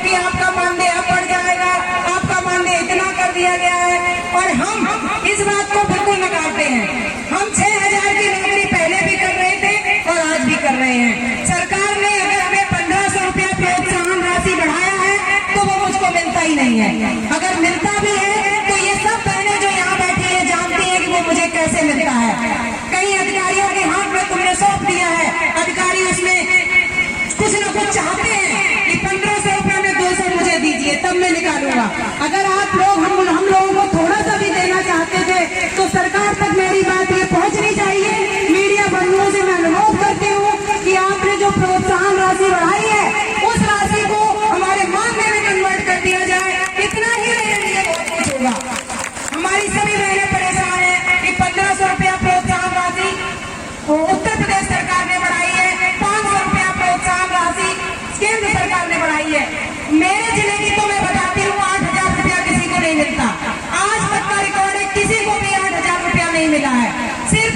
कि आपका मानदेय अब बढ़ जाएगा, आपका मानदेय इतना कर दिया गया है। और हम इस बात को बिल्कुल नकारते हैं। हम 6,000 की नौकरी पहले भी कर रहे थे और आज भी कर रहे हैं। सरकार ने अगर हमें 1500 रुपया प्रोत्साहन राशि बढ़ाया है तो वो मुझको मिलता ही नहीं है। अगर मिलता भी है तो ये सब बहनें जो यहाँ बैठी है जानती है कि वो मुझे कैसे मिलता है। कई अधिकारियों के हाथ में तुमने सौंप दिया है, अधिकारी उसमें कुछ न कुछ चाहते हैं कि 1500 रुपये में 200 मुझे दीजिए तब मैं निकालूंगा। अगर आप लोग हम लोगों को थोड़ा सा भी देना चाहते थे तो सरकार तक मेरी बात ये पहुंचनी चाहिए। मीडिया बंधुओं से मैं अनुरोध करती हूँ कि आपने जो प्रोत्साहन राशि बढ़ाई है उस राशि को हमारे मानदेय में कन्वर्ट कर दिया जाए। इतना ही मेरे लिए बहुत कुछ होगा। हमारी सभी बहनें परेशान है कि 1500 रुपया प्रोत्साहन राशि उत्तर प्रदेश सरकार ने बढ़ाई है, 500 रुपया प्रोत्साहन राशि केंद्र सरकार ने बढ़ाई है। मेरे जिले की तो मैं बताती हूँ 8,000 रुपया किसी को नहीं मिलता। आज तक का रिकॉर्ड है, किसी को भी 8,000 रुपया नहीं मिला है। सिर्फ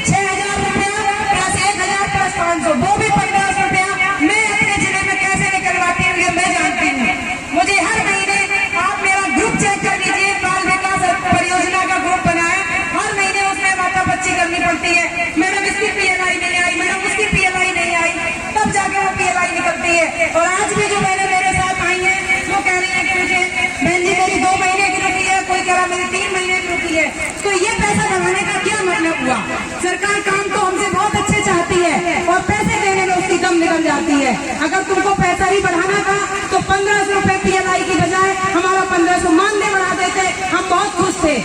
6,000 रुपया प्लस 1,000 प्लस 500, वो भी 1500 रुपया मैं अपने जिले में कैसे निकलवाती हूँ ये मैं जानती हूँ। मुझे हर महीने आप मेरा ग्रुप चेक कर लीजिए, बाल विकास परियोजना का ग्रुप बना है, हर महीने उसमें माता बच्ची करनी पड़ती है। मैडम इसकी PLI नहीं आई, मैडम उसकी PLI नहीं आई, तब जाके वो PLI निकलती है। और आज भी जो मैंने मेरे साथ आई है वो कह रही है कि मुझे बहन जी मेरी 2 महीने की रुकी है, कोई कह रहा मेरी 3 महीने की रुकी है। तो ये पैसा बढ़ाने का क्या मतलब हुआ? सरकार काम तो हमसे बहुत अच्छे चाहती है और पैसे देने में उसकी दम निकल जाती है। अगर तुमको पैसा ही बढ़ाना था तो 1500 रुपए PLI की बजाय हमारा 1500 मानदेय बढ़ा देते, हम बहुत खुश थे।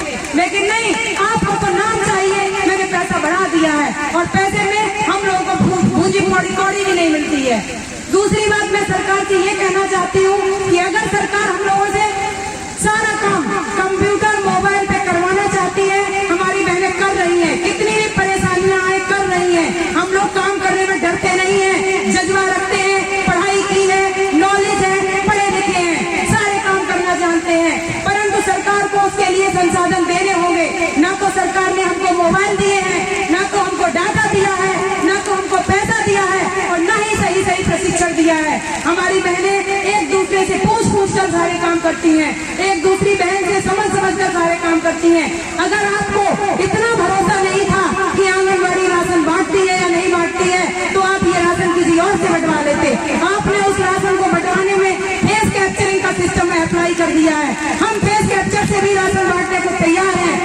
लेकिन नहीं, आपको तो नाम चाहिए, मैंने पैसा बढ़ा दिया है और पैसे में हम लोगों को भूजी कौड़ी भी नहीं मिलती है। दूसरी बात मैं सरकार से ये कहना चाहती हूँ कि अगर सरकार हम लोगों से सारा काम कंप्यूटर मोबाइल पे करवाना चाहती है, हमारी बहनें कर रही हैं, कितनी भी परेशानियां आए कर रही हैं। हम लोग काम करने में डरते नहीं हैं, जज्बा रखते हैं, पढ़ाई की है, नॉलेज है, पढ़े लिखे हैं, सारे काम करना जानते हैं। परंतु सरकार को उसके लिए संसाधन देने होंगे। ना तो सरकार ने हमको मोबाइल दिए हैं, ना तो हमको डाटा दिया है, ना तो हमको पैसा दिया है और ना ही सही प्रशिक्षण दिया है। हमारी बहनें एक दूसरे से पूछ कर सारे काम करती हैं, एक दूसरी बहन से समझ कर सारे काम करती हैं। अगर आपको इतना भरोसा नहीं था कि आंगनबाड़ी राशन बांटती है या नहीं बांटती है तो आप ये राशन किसी और से बंटवा लेते। आपने उस राशन को बंटवाने में फेस कैप्चरिंग का सिस्टम अप्लाई कर दिया है। हम फेस कैप्चर से भी राशन बांटने को तैयार हैं,